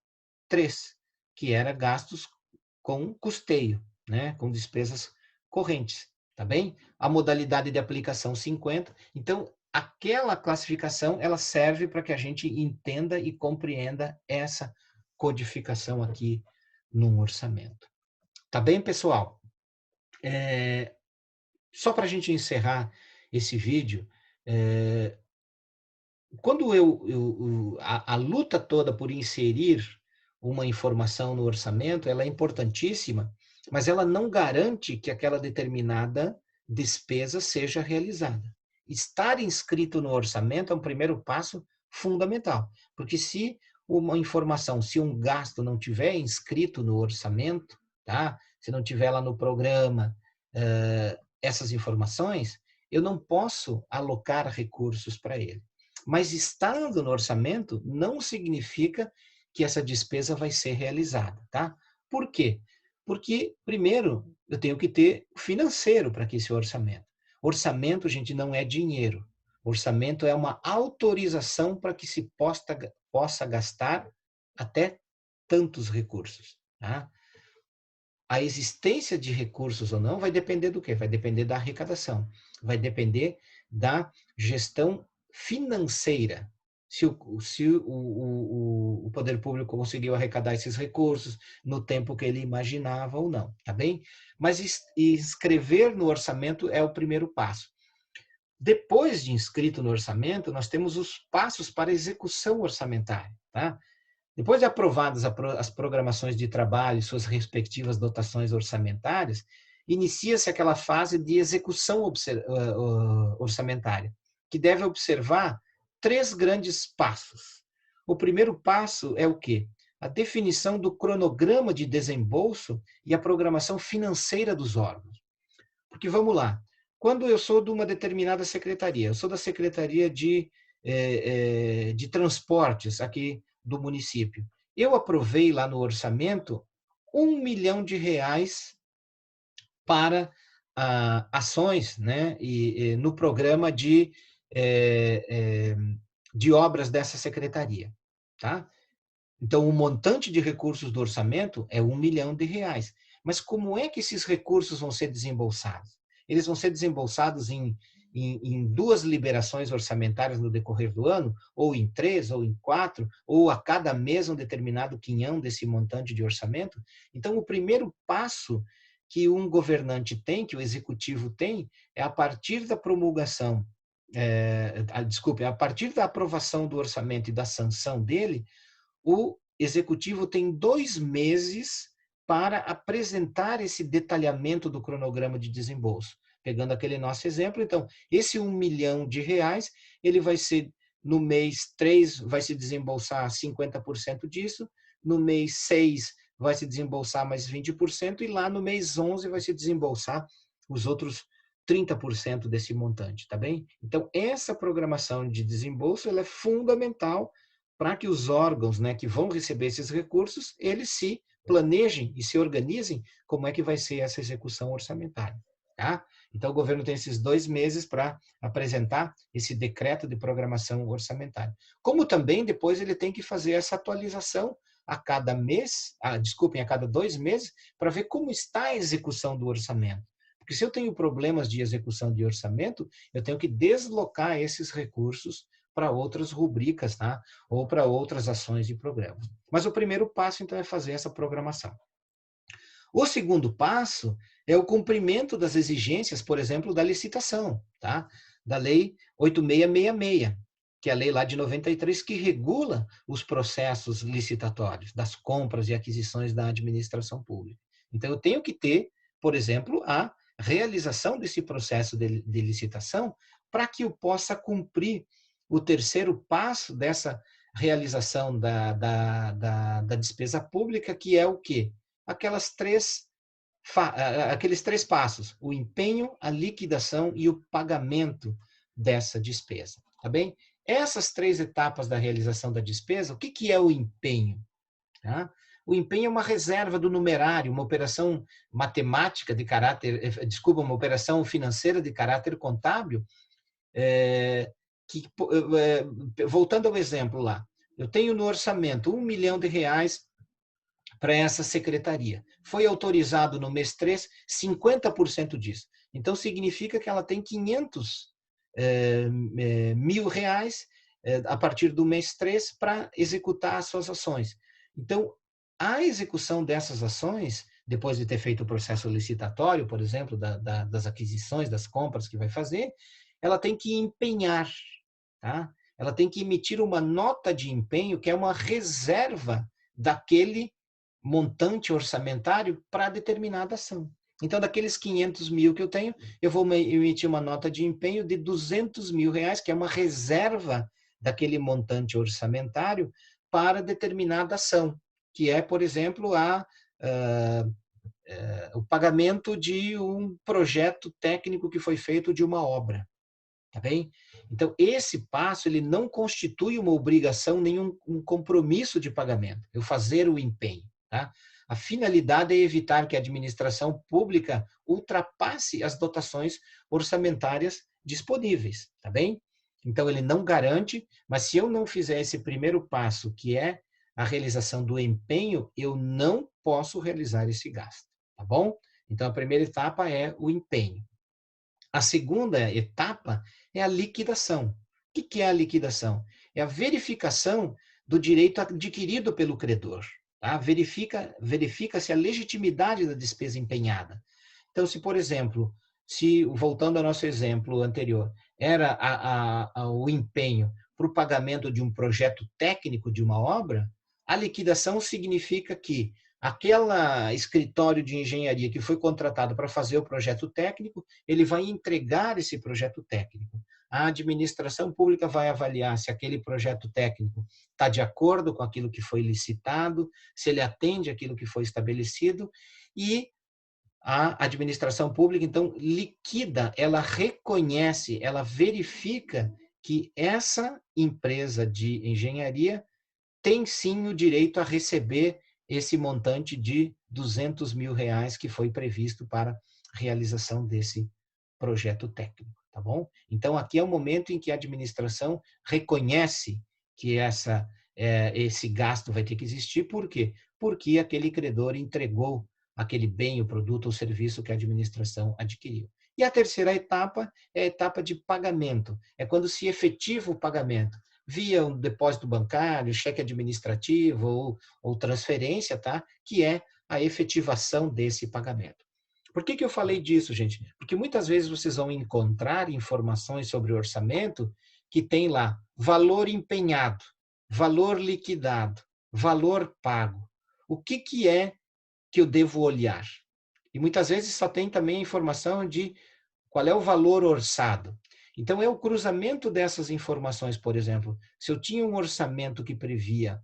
3, que era gastos com custeio, né? Com despesas correntes, tá bem? A modalidade de aplicação 50. Então, aquela classificação, ela serve para que a gente entenda e compreenda essa codificação aqui num orçamento. Tá bem, pessoal? Só para a gente encerrar esse vídeo, quando a luta toda por inserir uma informação no orçamento, ela é importantíssima, mas ela não garante que aquela determinada despesa seja realizada. Estar inscrito no orçamento é um primeiro passo fundamental, porque se uma informação, se um gasto não tiver inscrito no orçamento, tá? Se não tiver lá no programa essas informações, eu não posso alocar recursos para ele. Mas estando no orçamento não significa que essa despesa vai ser realizada, tá? Por quê? Porque, primeiro, eu tenho que ter financeiro para que esse orçamento. Orçamento, gente, não é dinheiro. Orçamento é uma autorização para que se possa gastar até tantos recursos, tá? A existência de recursos ou não vai depender do quê? Vai depender da arrecadação, vai depender da gestão financeira. Se o poder público conseguiu arrecadar esses recursos no tempo que ele imaginava ou não, tá bem? Mas inscrever no orçamento é o primeiro passo. Depois de inscrito no orçamento, nós temos os passos para execução orçamentária, tá? Depois de aprovadas as programações de trabalho e suas respectivas dotações orçamentárias, inicia-se aquela fase de execução orçamentária, que deve observar 3 grandes passos. O primeiro passo é o quê? A definição do cronograma de desembolso e a programação financeira dos órgãos. Porque vamos lá, quando eu sou de uma determinada secretaria, eu sou da Secretaria de Transportes aqui do município, eu aprovei lá no orçamento R$ 1 milhão para ações, né, no programa de obras dessa secretaria, tá? Então, o montante de recursos do orçamento é R$ 1 milhão. Mas como é que esses recursos vão ser desembolsados? Eles vão ser desembolsados em 2 liberações orçamentárias no decorrer do ano, ou em 3, ou em 4, ou a cada mês um determinado quinhão desse montante de orçamento? Então, o primeiro passo que um governante tem, que o executivo tem, é a partir da promulgação, desculpe, a partir da aprovação do orçamento e da sanção dele, o executivo tem 2 meses para apresentar esse detalhamento do cronograma de desembolso. Pegando aquele nosso exemplo, então, esse R$ 1 milhão, ele vai ser, no mês 3, vai se desembolsar 50% disso, no mês 6, vai se desembolsar mais 20%, e lá no mês 11 vai se desembolsar os outros 30% desse montante, tá bem? Então, essa programação de desembolso, ela é fundamental para que os órgãos, né, que vão receber esses recursos, eles se planejem e se organizem como é que vai ser essa execução orçamentária. Tá? Então, o governo tem esses 2 meses para apresentar esse decreto de programação orçamentária. Como também depois ele tem que fazer essa atualização a cada mês, a cada 2 meses, para ver como está a execução do orçamento. Porque se eu tenho problemas de execução de orçamento, eu tenho que deslocar esses recursos para outras rubricas, tá? Ou para outras ações e programas. Mas o primeiro passo, então, é fazer essa programação. O segundo passo é o cumprimento das exigências, por exemplo, da licitação, tá? Da Lei 8666, que é a lei lá de 93, que regula os processos licitatórios, das compras e aquisições da administração pública. Então, eu tenho que ter, por exemplo, a realização desse processo de licitação para que eu possa cumprir o terceiro passo dessa realização da despesa pública, que é o quê? Aqueles 3 passos: o empenho, a liquidação e o pagamento dessa despesa, tá bem? Essas 3 etapas da realização da despesa, o que é o empenho? Tá? O empenho é uma reserva do numerário, uma operação matemática de caráter, uma operação financeira de caráter contábil, voltando ao exemplo lá, eu tenho no orçamento R$ 1 milhão para essa secretaria. Foi autorizado no mês 3 50% disso. Então, significa que ela tem 500 mil reais a partir do mês 3 para executar as suas ações. Então, a execução dessas ações, depois de ter feito o processo licitatório, por exemplo, das aquisições, das compras que vai fazer, ela tem que empenhar, tá? Ela tem que emitir uma nota de empenho, que é uma reserva daquele montante orçamentário para determinada ação. Então, daqueles 500 mil que eu tenho, eu vou emitir uma nota de empenho de 200 mil reais, que é uma reserva daquele montante orçamentário para determinada ação, que é, por exemplo, o pagamento de um projeto técnico que foi feito de uma obra. Tá bem? Então, esse passo ele não constitui uma obrigação, nenhum um compromisso de pagamento, eu fazer o empenho. Tá? A finalidade é evitar que a administração pública ultrapasse as dotações orçamentárias disponíveis. Tá bem? Então, ele não garante, mas se eu não fizer esse primeiro passo, que é a realização do empenho, eu não posso realizar esse gasto. Tá bom? Então, a primeira etapa é o empenho. A segunda etapa é a liquidação. O que é a liquidação? É a verificação do direito adquirido pelo credor. Tá? Verifica-se a legitimidade da despesa empenhada. Então, se, por exemplo, voltando ao nosso exemplo anterior, era o empenho para o pagamento de um projeto técnico de uma obra, a liquidação significa que aquele escritório de engenharia que foi contratado para fazer o projeto técnico, ele vai entregar esse projeto técnico. A administração pública vai avaliar se aquele projeto técnico está de acordo com aquilo que foi licitado, se ele atende aquilo que foi estabelecido, e a administração pública, então, liquida, ela reconhece, ela verifica que essa empresa de engenharia tem sim o direito a receber esse montante de 200 mil reais que foi previsto para a realização desse projeto técnico, tá bom? Então, aqui é o momento em que a administração reconhece que esse gasto vai ter que existir. Por quê? Porque aquele credor entregou aquele bem, o produto ou serviço que a administração adquiriu. E a terceira etapa é a etapa de pagamento. É quando se efetiva o pagamento via um depósito bancário, cheque administrativo ou transferência, tá? Que é a efetivação desse pagamento. Por que que eu falei disso, gente? Porque muitas vezes vocês vão encontrar informações sobre o orçamento que tem lá valor empenhado, valor liquidado, valor pago. O que que é que eu devo olhar? E muitas vezes só tem também a informação de qual é o valor orçado. Então, é o cruzamento dessas informações, por exemplo. Se eu tinha um orçamento que previa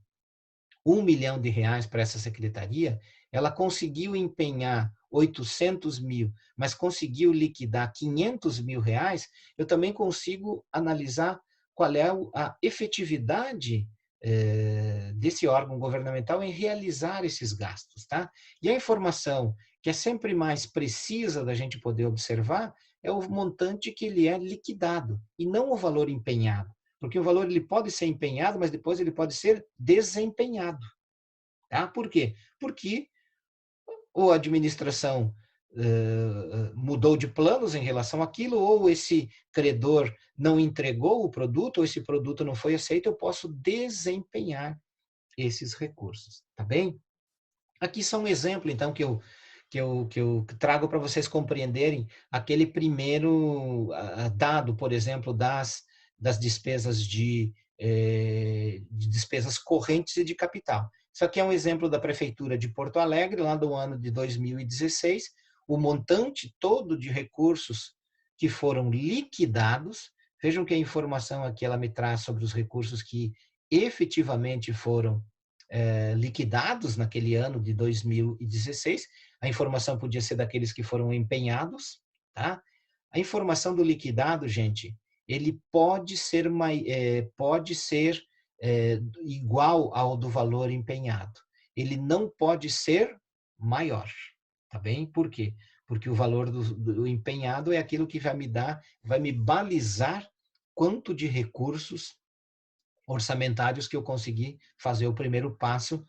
R$ 1 milhão para essa secretaria, ela conseguiu empenhar 800 mil, mas conseguiu liquidar R$ 500 mil, eu também consigo analisar qual é a efetividade desse órgão governamental em realizar esses gastos, tá? E a informação que é sempre mais precisa da gente poder observar é o montante que ele é liquidado e não o valor empenhado, porque o valor ele pode ser empenhado, mas depois ele pode ser desempenhado, tá? Por quê? Porque ou a administração mudou de planos em relação àquilo, ou esse credor não entregou o produto, ou esse produto não foi aceito, eu posso desempenhar esses recursos, tá bem? Aqui são um exemplo, então, que eu trago para vocês compreenderem aquele primeiro dado, por exemplo, das despesas de despesas correntes e de capital. Isso aqui é um exemplo da Prefeitura de Porto Alegre, lá do ano de 2016, o montante todo de recursos que foram liquidados. Vejam que a informação aqui ela me traz sobre os recursos que efetivamente foram liquidados naquele ano de 2016. A informação podia ser daqueles que foram empenhados, tá? A informação do liquidado, gente, ele pode ser igual ao do valor empenhado. Ele não pode ser maior, tá bem? Por quê? Porque o valor do empenhado é aquilo que vai me balizar quanto de recursos orçamentários que eu consegui fazer o primeiro passo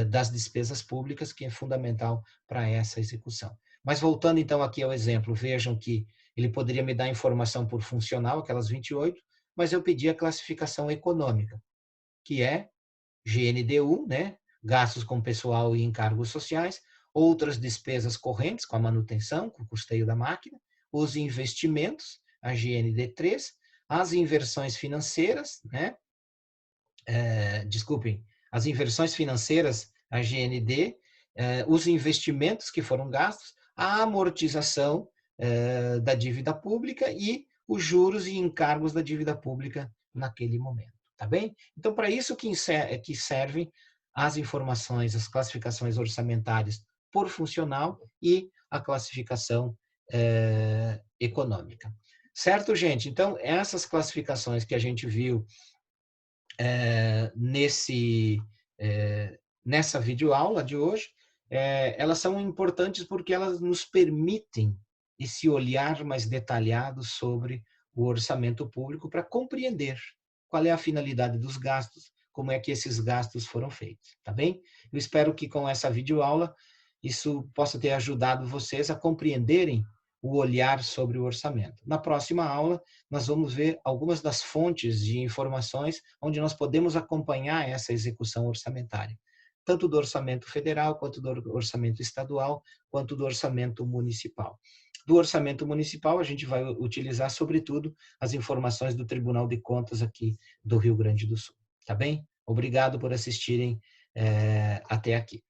das despesas públicas, que é fundamental para essa execução. Mas voltando então aqui ao exemplo, vejam que ele poderia me dar informação por funcional, aquelas 28, mas eu pedi a classificação econômica, que é GNDU, né? Gastos com pessoal e encargos sociais, outras despesas correntes, com a manutenção, com o custeio da máquina, os investimentos, a GND3, as inversões financeiras, né? Desculpem, as inversões financeiras, a GND, os investimentos que foram gastos, a amortização da dívida pública e os juros e encargos da dívida pública naquele momento, tá bem? Então, para isso que servem as informações, as classificações orçamentárias por funcional e a classificação econômica. Certo, gente? Então, essas classificações que a gente viu nessa videoaula de hoje, elas são importantes porque elas nos permitem esse olhar mais detalhado sobre o orçamento público para compreender qual é a finalidade dos gastos, como é que esses gastos foram feitos, tá bem? Eu espero que com essa videoaula isso possa ter ajudado vocês a compreenderem o olhar sobre o orçamento. Na próxima aula, nós vamos ver algumas das fontes de informações onde nós podemos acompanhar essa execução orçamentária, tanto do orçamento federal, quanto do orçamento estadual, quanto do orçamento municipal. Do orçamento municipal, a gente vai utilizar, sobretudo, as informações do Tribunal de Contas aqui do Rio Grande do Sul. Tá bem? Obrigado por assistirem até aqui.